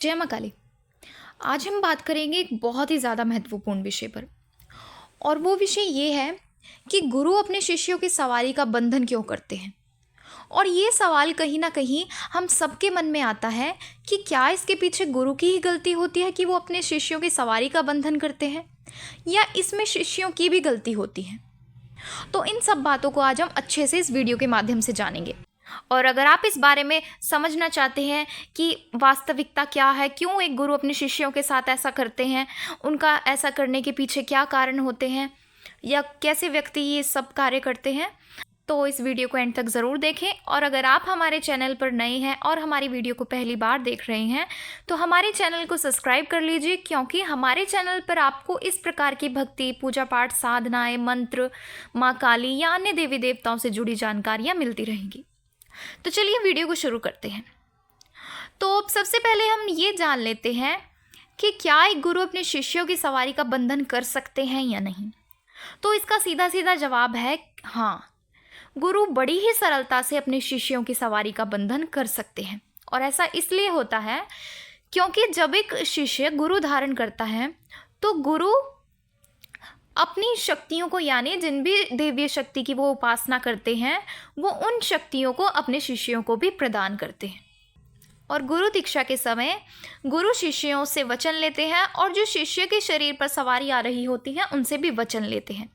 जय माँ काली। आज हम बात करेंगे एक बहुत ही ज़्यादा महत्वपूर्ण विषय पर। और वो विषय ये है कि गुरु अपने शिष्यों की सवारी का बंधन क्यों करते हैं। और ये सवाल कहीं ना कहीं हम सबके मन में आता है कि क्या इसके पीछे गुरु की ही गलती होती है कि वो अपने शिष्यों की सवारी का बंधन करते हैं, या इसमें शिष्यों की भी गलती होती है। तो इन सब बातों को आज हम अच्छे से इस वीडियो के माध्यम से जानेंगे। और अगर आप इस बारे में समझना चाहते हैं कि वास्तविकता क्या है, क्यों एक गुरु अपने शिष्यों के साथ ऐसा करते हैं, उनका ऐसा करने के पीछे क्या कारण होते हैं, या कैसे व्यक्ति ये सब कार्य करते हैं, तो इस वीडियो को एंड तक ज़रूर देखें। और अगर आप हमारे चैनल पर नए हैं और हमारी वीडियो को पहली बार देख रहे हैं तो हमारे चैनल को सब्सक्राइब कर लीजिए, क्योंकि हमारे चैनल पर आपको इस प्रकार की भक्ति, पूजा पाठ, साधनाएं, मंत्र, माँ काली या अन्य देवी देवताओं से जुड़ी जानकारियाँ मिलती रहेंगी। तो चलिए वीडियो को शुरू करते हैं। तो सबसे पहले हम ये जान लेते हैं कि क्या एक गुरु अपने शिष्यों की सवारी का बंधन कर सकते हैं या नहीं। तो इसका सीधा सीधा जवाब है हाँ, गुरु बड़ी ही सरलता से अपने शिष्यों की सवारी का बंधन कर सकते हैं। और ऐसा इसलिए होता है क्योंकि जब एक शिष्य गुरु धारण करता है तो गुरु अपनी शक्तियों को, यानी जिन भी देवीय शक्ति की वो उपासना करते हैं, वो उन शक्तियों को अपने शिष्यों को भी प्रदान करते हैं। और गुरु दीक्षा के समय गुरु शिष्यों से वचन लेते हैं, और जो शिष्य के शरीर पर सवारी आ रही होती है उनसे भी वचन लेते हैं।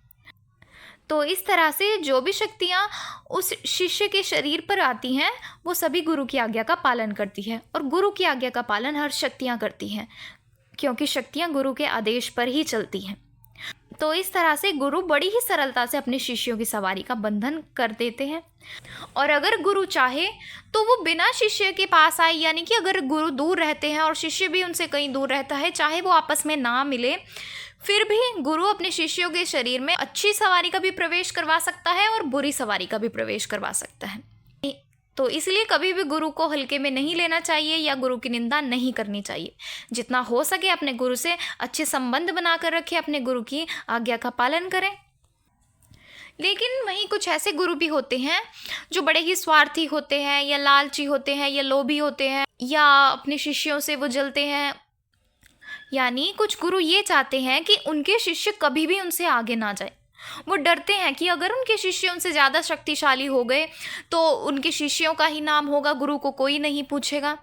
तो इस तरह से जो भी शक्तियाँ उस शिष्य के शरीर पर आती हैं वो सभी गुरु की आज्ञा का पालन करती है। और गुरु की आज्ञा का पालन हर शक्तियाँ करती हैं, क्योंकि शक्तियाँ गुरु के आदेश पर ही चलती हैं। तो इस तरह से गुरु बड़ी ही सरलता से अपने शिष्यों की सवारी का बंधन कर देते हैं। और अगर गुरु चाहे तो वो बिना शिष्य के पास आए, यानी कि अगर गुरु दूर रहते हैं और शिष्य भी उनसे कहीं दूर रहता है, चाहे वो आपस में ना मिले, फिर भी गुरु अपने शिष्यों के शरीर में अच्छी सवारी का भी प्रवेश करवा सकता है और बुरी सवारी का भी प्रवेश करवा सकता है। तो इसलिए कभी भी गुरु को हल्के में नहीं लेना चाहिए या गुरु की निंदा नहीं करनी चाहिए। जितना हो सके अपने गुरु से अच्छे संबंध बनाकर रखें, अपने गुरु की आज्ञा का पालन करें। लेकिन वहीं कुछ ऐसे गुरु भी होते हैं जो बड़े ही स्वार्थी होते हैं, या लालची होते हैं, या लोभी होते हैं, या अपने शिष्यों से वो जलते हैं। यानी कुछ गुरु ये चाहते हैं कि उनके शिष्य कभी भी उनसे आगे ना जाए। वो डरते हैं कि अगर उनके शिष्य उनसे ज़्यादा शक्तिशाली हो गए तो उनके शिष्यों का ही नाम होगा, गुरु को कोई नहीं पूछेगा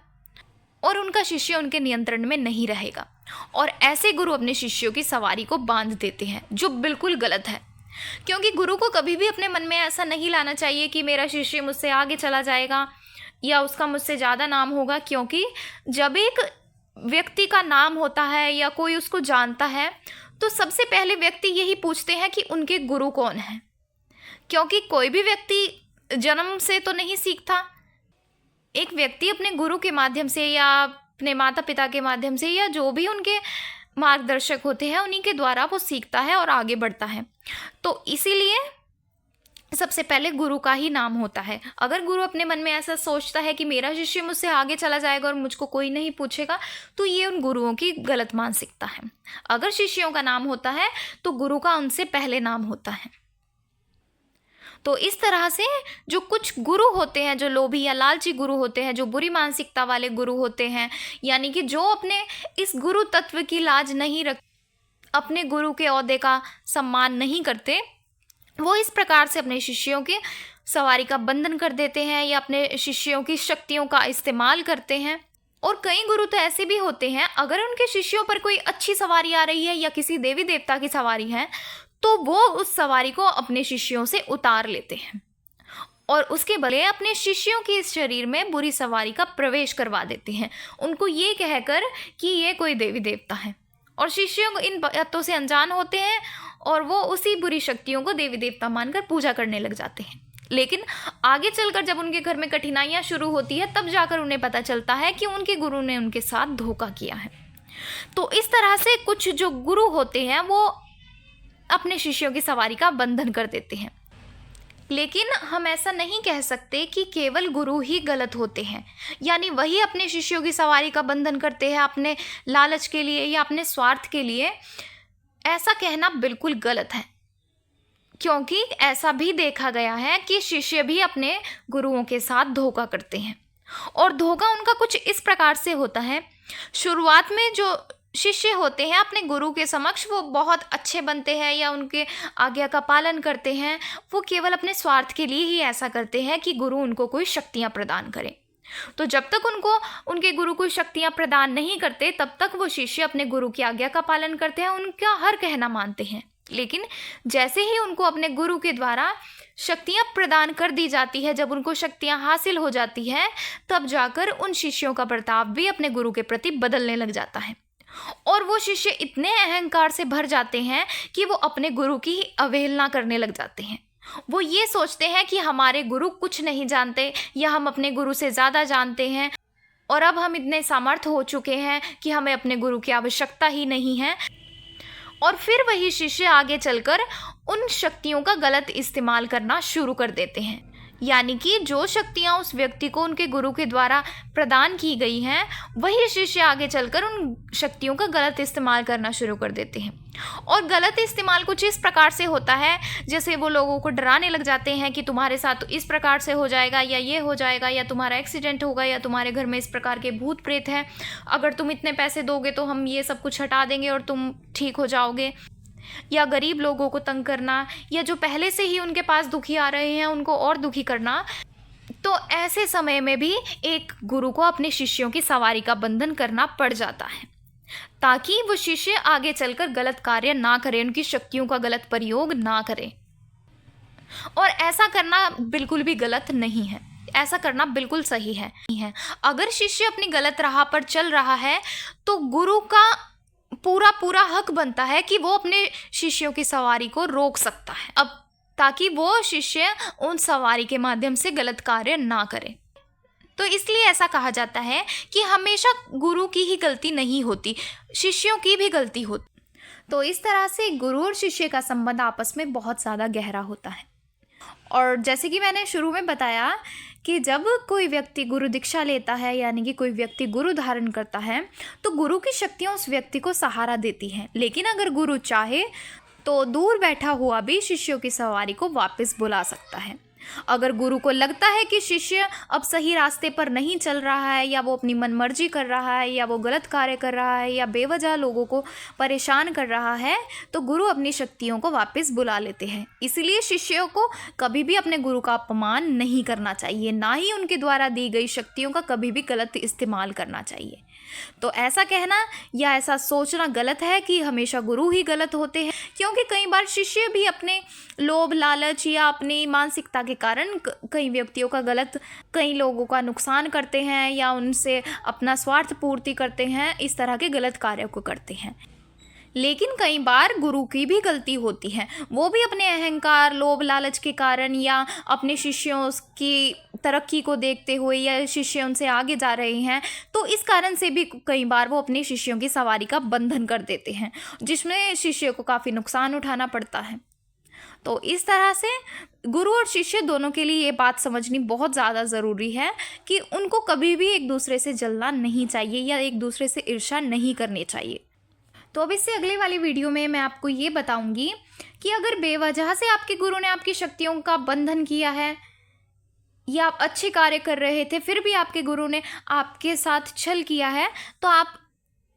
और उनका शिष्य उनके नियंत्रण में नहीं रहेगा। और ऐसे गुरु अपने शिष्यों की सवारी को बांध देते हैं, जो बिल्कुल गलत है। क्योंकि गुरु को कभी भी अपने मन में ऐसा नहीं लाना चाहिए कि मेरा शिष्य मुझसे आगे चला जाएगा या उसका मुझसे ज़्यादा नाम होगा। क्योंकि जब एक व्यक्ति का नाम होता है या कोई उसको जानता है तो सबसे पहले व्यक्ति यही पूछते हैं कि उनके गुरु कौन है। क्योंकि कोई भी व्यक्ति जन्म से तो नहीं सीखता। एक व्यक्ति अपने गुरु के माध्यम से या अपने माता पिता के माध्यम से या जो भी उनके मार्गदर्शक होते हैं उन्हीं के द्वारा वो सीखता है और आगे बढ़ता है। तो इसीलिए सबसे पहले गुरु का ही नाम होता है। अगर गुरु अपने मन में ऐसा सोचता है कि मेरा शिष्य मुझसे आगे चला जाएगा और मुझको कोई नहीं पूछेगा, तो ये उन गुरुओं की गलत मानसिकता है। अगर शिष्यों का नाम होता है तो गुरु का उनसे पहले नाम होता है। तो इस तरह से जो कुछ गुरु होते हैं, जो लोभी या लालची गुरु होते हैं, जो बुरी मानसिकता वाले गुरु होते हैं, यानी कि जो अपने इस गुरु तत्व की लाज नहीं रख, अपने गुरु के ओहदे का सम्मान नहीं करते, वो इस प्रकार से अपने शिष्यों की सवारी का बंधन कर देते हैं या अपने शिष्यों की शक्तियों का इस्तेमाल करते हैं। और कई गुरु तो ऐसे भी होते हैं, अगर उनके शिष्यों पर कोई अच्छी सवारी आ रही है या किसी देवी देवता की सवारी है तो वो उस सवारी को अपने शिष्यों से उतार लेते हैं और उसके बदले अपने शिष्यों के इस शरीर में बुरी सवारी का प्रवेश करवा देते हैं, उनको ये कहकर कि ये कोई देवी देवता है। और शिष्यों इन बातों से अनजान होते हैं और वो उसी बुरी शक्तियों को देवी देवता मानकर पूजा करने लग जाते हैं। लेकिन आगे चलकर जब उनके घर में कठिनाइयाँ शुरू होती है तब जाकर उन्हें पता चलता है कि उनके गुरु ने उनके साथ धोखा किया है। तो इस तरह से कुछ जो गुरु होते हैं वो अपने शिष्यों की सवारी का बंधन कर देते हैं। लेकिन हम ऐसा नहीं कह सकते कि केवल गुरु ही गलत होते हैं, यानी वही अपने शिष्यों की सवारी का बंधन करते हैं अपने लालच के लिए या अपने स्वार्थ के लिए। ऐसा कहना बिल्कुल गलत है, क्योंकि ऐसा भी देखा गया है कि शिष्य भी अपने गुरुओं के साथ धोखा करते हैं। और धोखा उनका कुछ इस प्रकार से होता है। शुरुआत में जो शिष्य होते हैं अपने गुरु के समक्ष वो बहुत अच्छे बनते हैं या उनके आज्ञा का पालन करते हैं। वो केवल अपने स्वार्थ के लिए ही ऐसा करते हैं कि गुरु उनको कोई शक्तियाँ प्रदान करें। तो जब तक उनको उनके गुरु कोई शक्तियाँ प्रदान नहीं करते तब तक वो शिष्य अपने गुरु की आज्ञा का पालन करते हैं, उनका हर कहना मानते हैं। लेकिन जैसे ही उनको अपने गुरु के द्वारा शक्तियाँ प्रदान कर दी जाती है, जब उनको शक्तियाँ हासिल हो जाती है, तब जाकर उन शिष्यों का बर्ताव भी अपने गुरु के प्रति बदलने लग जाता है। और वो शिष्य इतने अहंकार से भर जाते हैं कि वो अपने गुरु की ही अवहेलना करने लग जाते हैं। वो ये सोचते हैं कि हमारे गुरु कुछ नहीं जानते या हम अपने गुरु से ज़्यादा जानते हैं और अब हम इतने समर्थ हो चुके हैं कि हमें अपने गुरु की आवश्यकता ही नहीं है। और फिर वही शिष्य आगे चलकर उन शक्तियों का गलत इस्तेमाल करना शुरू कर देते हैं। यानी कि जो शक्तियाँ उस व्यक्ति को उनके गुरु के द्वारा प्रदान की गई हैं, वही शिष्य आगे चलकर उन शक्तियों का गलत इस्तेमाल करना शुरू कर देते हैं। और गलत इस्तेमाल कुछ इस प्रकार से होता है जैसे वो लोगों को डराने लग जाते हैं कि तुम्हारे साथ तो इस प्रकार से हो जाएगा या ये हो जाएगा या तुम्हारा एक्सीडेंट होगा या तुम्हारे घर में इस प्रकार के भूत प्रेत हैं, अगर तुम इतने पैसे दोगे तो हम ये सब कुछ हटा देंगे और तुम ठीक हो जाओगे। या गरीब लोगों को तंग करना या जो पहले से ही उनके पास दुखी आ रहे हैं उनको और दुखी करना। तो ऐसे समय में भी एक गुरु को अपने शिष्यों की सवारी का बंधन करना पड़ जाता है ताकि वो शिष्य आगे चलकर गलत कार्य ना करें, उनकी शक्तियों का गलत प्रयोग ना करें। और ऐसा करना बिल्कुल भी गलत नहीं है, ऐसा करना बिल्कुल सही है। अगर शिष्य अपनी गलत राह पर चल रहा है तो गुरु का पूरा हक बनता है कि वो अपने शिष्यों की सवारी को रोक सकता है, अब ताकि वो शिष्य उन सवारी के माध्यम से गलत कार्य ना करे। तो इसलिए ऐसा कहा जाता है कि हमेशा गुरु की ही गलती नहीं होती, शिष्यों की भी गलती होती। तो इस तरह से गुरु और शिष्य का संबंध आपस में बहुत ज़्यादा गहरा होता है। और जैसे कि मैंने शुरू में बताया कि जब कोई व्यक्ति गुरु दीक्षा लेता है यानी कि कोई व्यक्ति गुरु धारण करता है तो गुरु की शक्तियाँ उस व्यक्ति को सहारा देती हैं। लेकिन अगर गुरु चाहे तो दूर बैठा हुआ भी शिष्यों की सवारी को वापस बुला सकता है। अगर गुरु को लगता है कि शिष्य अब सही रास्ते पर नहीं चल रहा है या वो अपनी मनमर्जी कर रहा है या वो गलत कार्य कर रहा है या बेवजह लोगों को परेशान कर रहा है तो गुरु अपनी शक्तियों को वापस बुला लेते हैं। इसलिए शिष्यों को कभी भी अपने गुरु का अपमान नहीं करना चाहिए, ना ही उनके द्वारा दी गई शक्तियों का कभी भी गलत इस्तेमाल करना चाहिए। तो ऐसा कहना या ऐसा सोचना गलत है कि हमेशा गुरु ही गलत होते हैं, क्योंकि कई बार शिष्य भी अपने लोभ लालच या अपनी मानसिकता के कारण कई व्यक्तियों का गलत, कई लोगों का नुकसान करते हैं या उनसे अपना स्वार्थ पूर्ति करते हैं, इस तरह के गलत कार्यों को करते हैं। लेकिन कई बार गुरु की भी गलती होती है, वो भी अपने अहंकार लोभ लालच के कारण या अपने शिष्यों की तरक्की को देखते हुए या शिष्य उनसे आगे जा रहे हैं तो इस कारण से भी कई बार वो अपने शिष्यों की सवारी का बंधन कर देते हैं, जिसमें शिष्य को काफ़ी नुकसान उठाना पड़ता है। तो इस तरह से गुरु और शिष्य दोनों के लिए ये बात समझनी बहुत ज़्यादा ज़रूरी है कि उनको कभी भी एक दूसरे से जलना नहीं चाहिए या एक दूसरे से ईर्ष्या नहीं करनी चाहिए। तो अब इससे अगले वाली वीडियो में मैं आपको ये बताऊंगी कि अगर बेवजह से आपके गुरु ने आपकी शक्तियों का बंधन किया है या आप अच्छे कार्य कर रहे थे फिर भी आपके गुरु ने आपके साथ छल किया है तो आप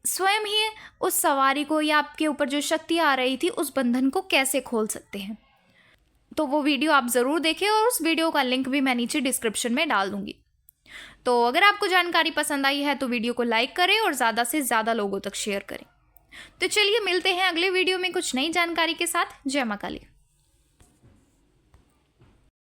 स्वयं ही उस सवारी को या आपके ऊपर जो शक्ति आ रही थी उस बंधन को कैसे खोल सकते हैं। तो वो वीडियो आप ज़रूर देखें और उस वीडियो का लिंक भी मैं नीचे डिस्क्रिप्शन में डाल दूँगी। तो अगर आपको जानकारी पसंद आई है तो वीडियो को लाइक करें और ज़्यादा से ज़्यादा लोगों तक शेयर करें। तो चलिए मिलते हैं अगले वीडियो में कुछ नई जानकारी के साथ। जय मां काली।